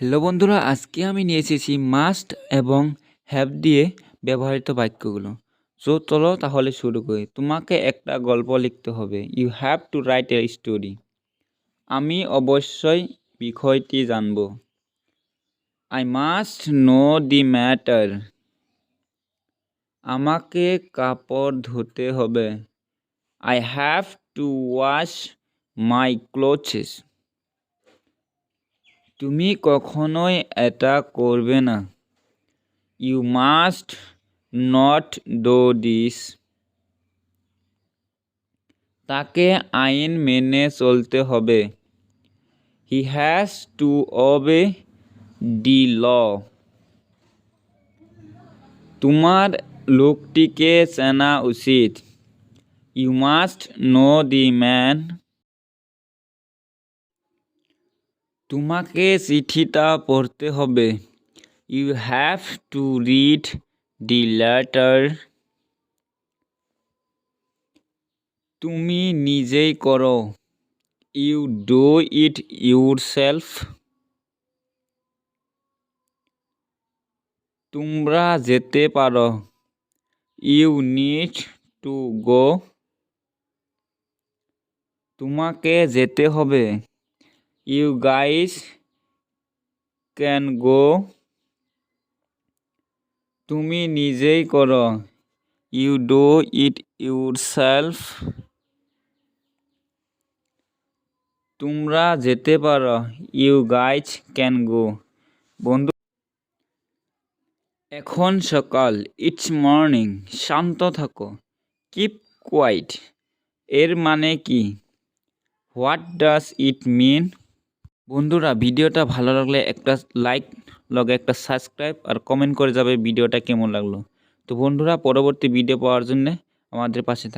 Hello বন্ধুরা, আজকে আমি নিয়ে এসেছি মাস্ট এবং হ্যাভ দিয়ে ব্যবহৃত বাক্যগুলো। সো চলো তাহলে শুরু করি। তোমাকে একটা গল্প লিখতে হবে। You have to write a story. আমি অবশ্যই বিষয়টি জানব। I must know the matter. আমাকে কাপড় ধুতে হবে। I have to wash my clothes. তুমি কখনোই এটা করবে না। You must not do this. তাকে আইন মেনে চলতে হবে। He has to obey the law. তোমার লোকটিকে চেনা উচিত। You must know the man. তোমাকে চিঠিটা পড়তে হবে। You have to read the letter. তুমি নিজেই করো। You do it yourself. তোমরা যেতে পারো। You need to go. তোমাকে যেতে হবে। You guys can go. তুমি নিজেই করো। You do it yourself. তোমরা যেতে পারো। You guys can go. বন্ধু, এখন সকাল। It's morning. শান্ত থাকো। Keep quiet. এর মানে কি? What does it mean? বন্ধুরা, ভিডিওটা ভালো লাগলে একটা লাইক, লগে একটা সাবস্ক্রাইব আর কমেন্ট করে যাবে ভিডিওটা কেমন লাগলো। তো বন্ধুরা, পরবর্তী ভিডিও পাওয়ার জন্য আমাদের পাশে থাকুন।